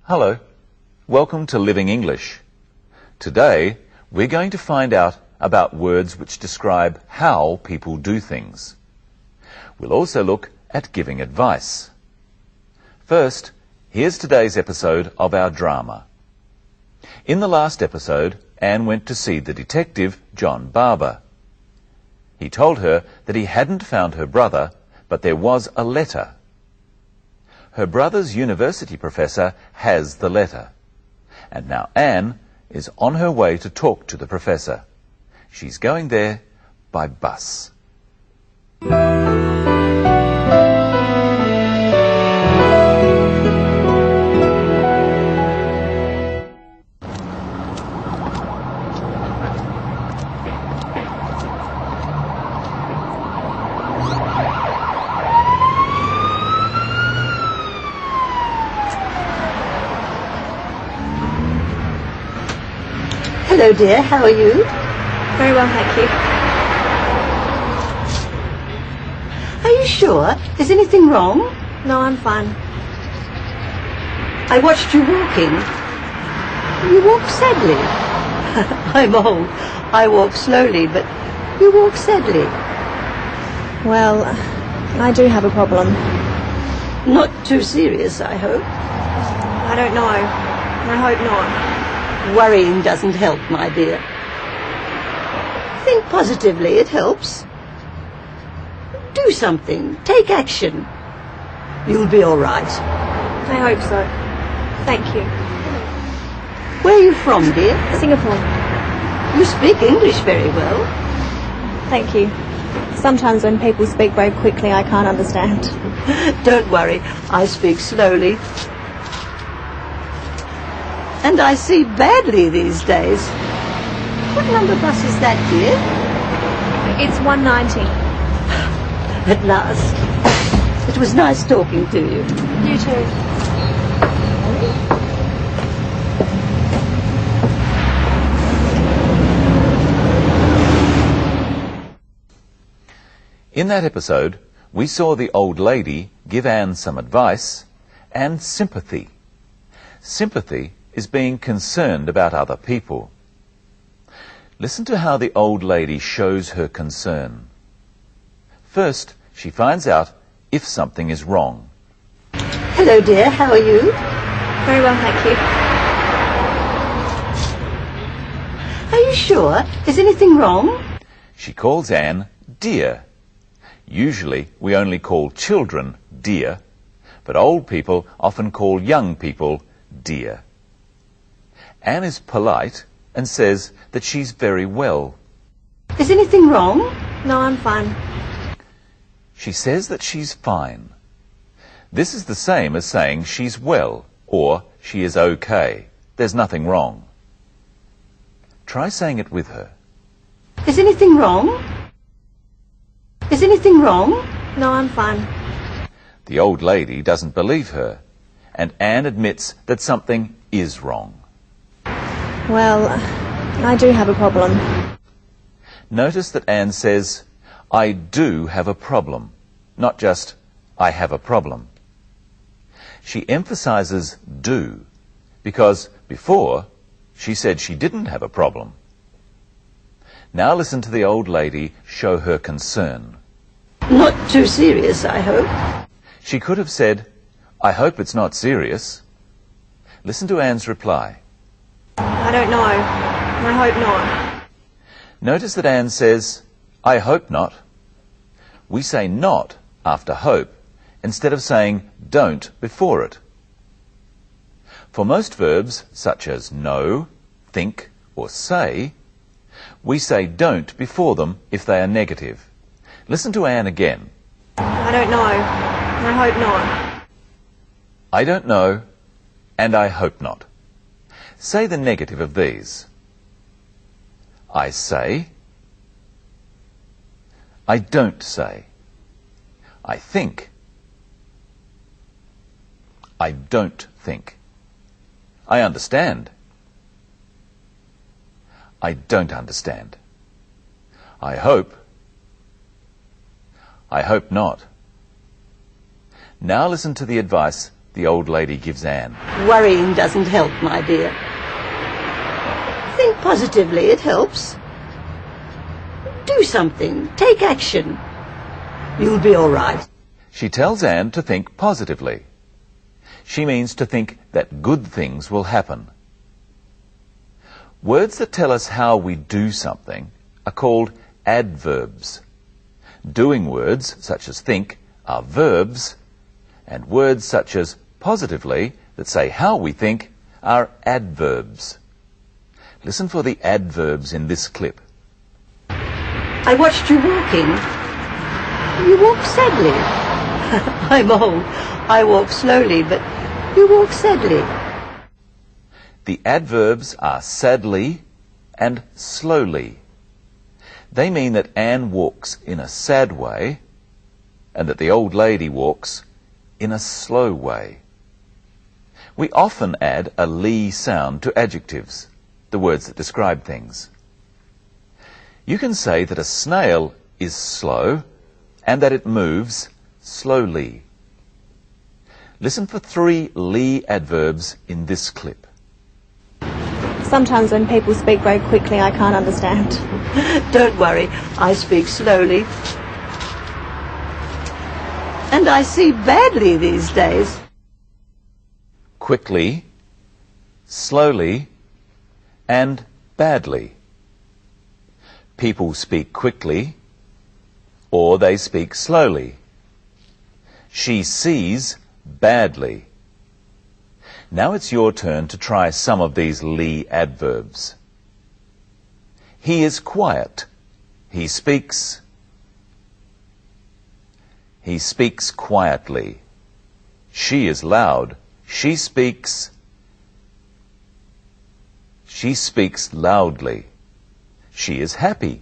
Hello, welcome to Living English. Today we're going to find out about words which describe how people do things. We'll also look at giving advice. First, here's today's episode of our drama. In the last episode, Anne went to see the detective, John Barber. He told her that he hadn't found her brother, but there was a letter. Her brother's university professor has the letter. And now Anne is on her way to talk to the professor. She's going there by bus. Hello, dear. How are you? Very well, thank you. Are you sure? Is anything wrong? No, I'm fine. I watched you walking. You walk sadly. I'm old. I walk slowly, but you walk sadly. Well, I do have a problem. Not too serious, I hope. I don't know. I hope not. Worrying doesn't help, my dear. Think positively, it helps. Do something. Take action. You'll be all right. I hope so. Thank you. Where are you from, dear? Singapore. You speak English very well. Thank you. Sometimes when people speak very quickly, I can't understand. Don't worry, I speak slowly. And I see badly these days. What number bus is that, dear? It's 190. At last. It was nice talking to you. You too. In that episode, we saw the old lady give Anne some advice and sympathy. Sympathy is being concerned about other people. Listen to how the old lady shows her concern. First, she finds out if something is wrong. Hello, dear. How are you? Very well, thank you. Are you sure? Is anything wrong? She calls Anne dear. Usually we only call children dear, but old people often call young people dear. Anne is polite and says that she's very well. Is anything wrong? No, I'm fine. She says that she's fine. This is the same as saying she's well or she is okay. There's nothing wrong. Try saying it with her. Is anything wrong? Is anything wrong? No, I'm fine. The old lady doesn't believe her, and Anne admits that something is wrong. Well, I do have a problem. Notice that Anne says, I do have a problem, not just, I have a problem. She emphasizes do, because before she said she didn't have a problem. Now listen to the old lady show her concern. Not too serious, I hope. She could have said, I hope it's not serious. Listen to Anne's reply. I don't know. I hope not. Notice that Anne says, I hope not. We say not after hope instead of saying don't before it. For most verbs, such as know, think, or say, we say don't before them if they are negative. Listen to Anne again. I don't know. I hope not. I don't know, and I hope not. Say the negative of these. I say. I don't say. I think. I don't think. I understand. I don't understand. I hope. I hope not. Now listen to the advice the old lady gives Anne. Worrying doesn't help, my dear. Think positively, it helps. Do something. Take action. You'll be all right. She tells Anne to think positively. She means to think that good things will happen. Words that tell us how we do something are called adverbs. Doing words, such as think, are verbs, and words such as positively, that say how we think, are adverbs. Listen for the adverbs in this clip. I watched you walking. You walk sadly. I'm old. I walk slowly, but you walk sadly. The adverbs are sadly and slowly. They mean that Anne walks in a sad way and that the old lady walks in a slow way. We often add a ly sound to adjectives, the words that describe things. You can say that a snail is slow and that it moves slowly. Listen for 3 ly adverbs in this clip. Sometimes when people speak very quickly, I can't understand. Don't worry, I speak slowly. And I see badly these days. Quickly, slowly, and badly. People speak quickly, or they speak slowly. She sees badly. Now it's your turn to try some of these ly adverbs. He is quiet. He speaks. He speaks quietly. She is loud. She speaks. She speaks loudly. She is happy.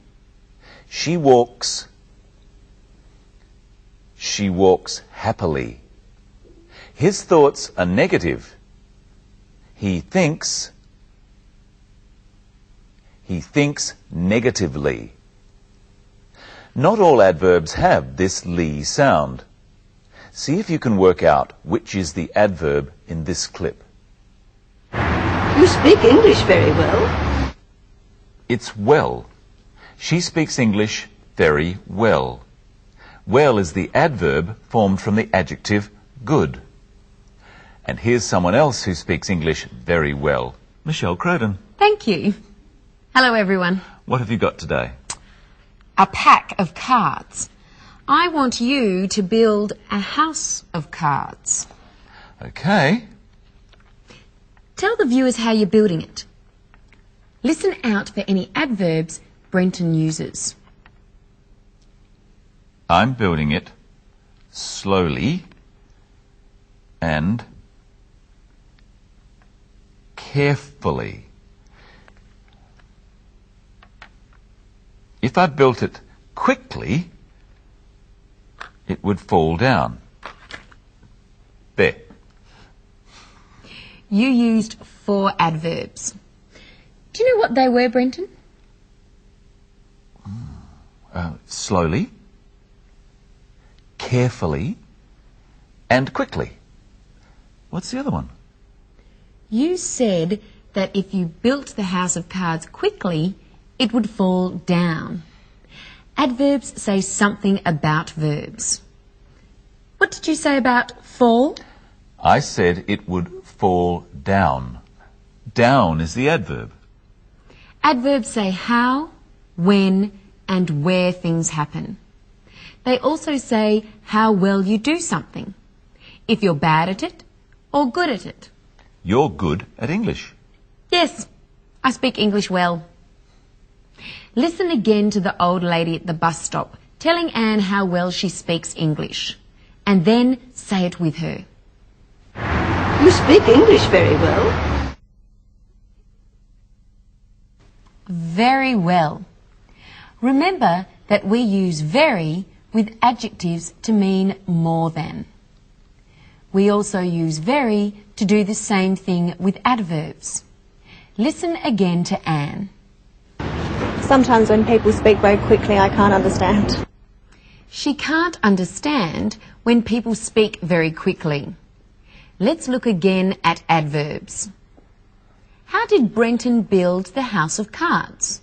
She walks. She walks happily. His thoughts are negative. He thinks negatively. Not all adverbs have this ly sound. See if you can work out which is the adverb in this clip. You speak English very well. It's well. She speaks English very well. Well is the adverb formed from the adjective good. And here's someone else who speaks English very well. Michelle Croden. Thank you. Hello, everyone. What have you got today? A pack of cards. I want you to build a house of cards. Okay. Tell the viewers how you're building it. Listen out for any adverbs Brenton uses. I'm building it slowly and carefully. If I built it quickly, it would fall down. There. You used 4 adverbs. Do you know what they were, Brenton? Slowly, carefully, and quickly. What's the other one? You said that if you built the house of cards quickly, it would fall down. Adverbs say something about verbs. What did you say about fall? I said it would fall down. Down is the adverb. Adverbs say how, when, and where things happen. They also say how well you do something, if you're bad at it or good at it. You're good at English. Yes, I speak English well. Listen again to the old lady at the bus stop telling Anne how well she speaks English, and then say it with her. You speak English very well. Very well. Remember that we use very with adjectives to mean more than. We also use very to do the same thing with adverbs. Listen again to Anne. Sometimes when people speak very quickly, I can't understand. She can't understand when people speak very quickly. Let's look again at adverbs. How did Brenton build the house of cards?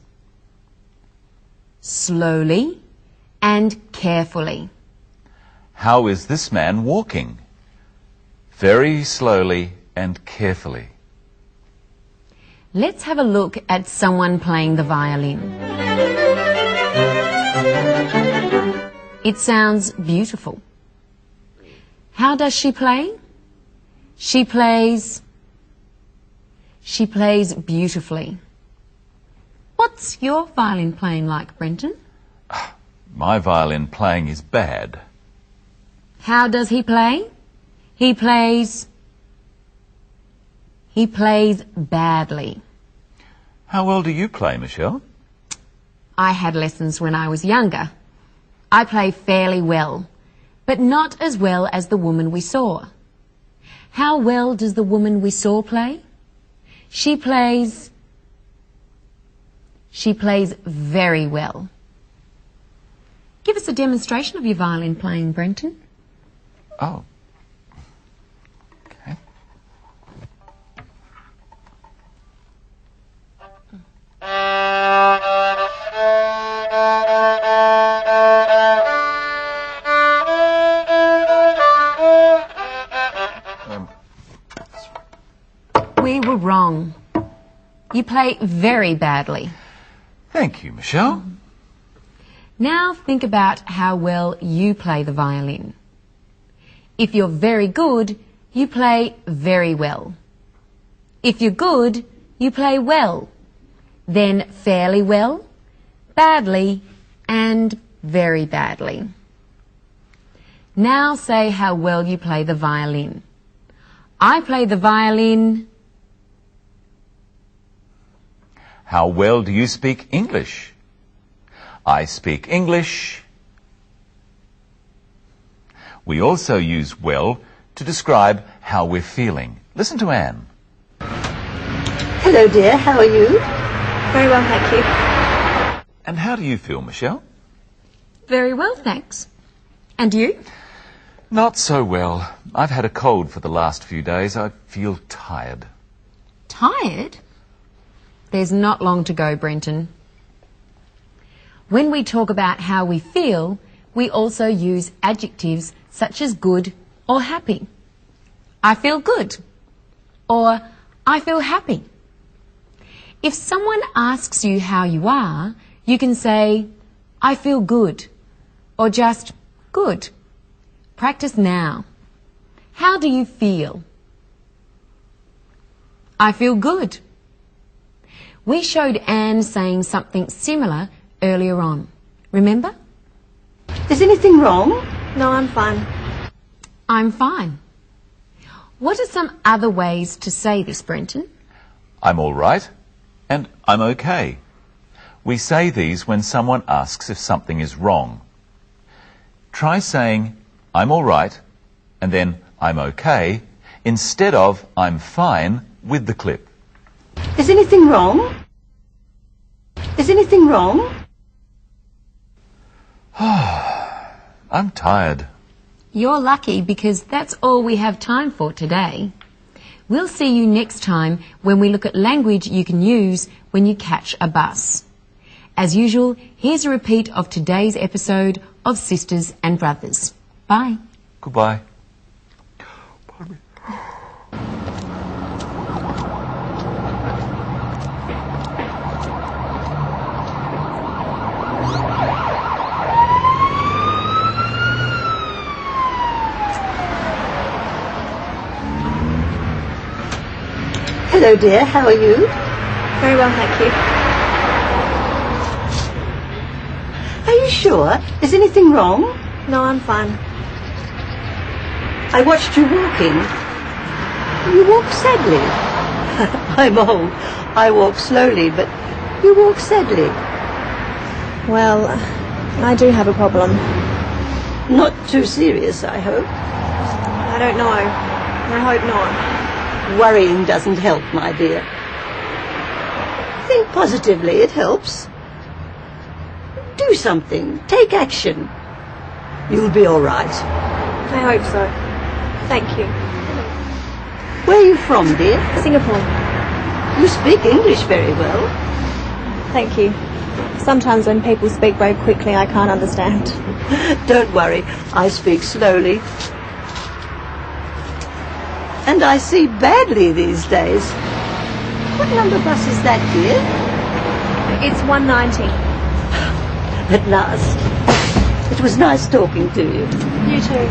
Slowly and carefully. How is this man walking? Very slowly and carefully. Let's have a look at someone playing the violin. It sounds beautiful. How does she play? She plays beautifully. What's your violin playing like, Brenton? My violin playing is bad. How does he play? He plays badly. How well do you play, Michelle? I had lessons when I was younger. I play fairly well, but not as well as the woman we saw. How well does the woman we saw play? She plays very well. Give us a demonstration of your violin playing, Brenton. Oh. Okay. We were wrong. You play very badly. Thank you, Michelle. Now think about how well you play the violin. If you're very good, you play very well. If you're good, you play well. Then fairly well, badly, and very badly. Now say how well you play the violin. I play the violin. How well do you speak English? I speak English. We also use well to describe how we're feeling. Listen to Anne. Hello, dear. How are you? Very well, thank you. And how do you feel, Michelle? Very well, thanks. And you? Not so well. I've had a cold for the last few days. I feel tired. Tired? There's not long to go, Brenton. When we talk about how we feel, we also use adjectives such as good or happy. I feel good, or I feel happy. If someone asks you how you are, you can say, I feel good, or just good. Practice now. How do you feel? I feel good. We showed Anne saying something similar earlier on. Remember? Is anything wrong? No, I'm fine. I'm fine. What are some other ways to say this, Brenton? I'm all right and I'm okay. We say these when someone asks if something is wrong. Try saying I'm all right and then I'm okay instead of I'm fine with the clip. Is anything wrong? Is anything wrong? I'm tired. You're lucky because that's all we have time for today. We'll see you next time when we look at language you can use when you catch a bus. As usual, here's a repeat of today's episode of Sisters and Brothers. Bye. Goodbye. Hello, dear. How are you? Very well, thank you. Are you sure? Is anything wrong? No, I'm fine. I watched you walking. You walk sadly. I'm old. I walk slowly, but you walk sadly. Well, I do have a problem. Not too serious, I hope. I don't know. I hope not. Worrying doesn't help, my dear. Think positively, it helps. Do something. Take action. You'll be all right. I hope so. Thank you. Where are you from, dear? Singapore. You speak English very well. Thank you. Sometimes when people speak very quickly, I can't understand. Don't worry, I speak slowly. And I see badly these days. What number bus is that, dear? It's 190. At last. It was nice talking to you. You too.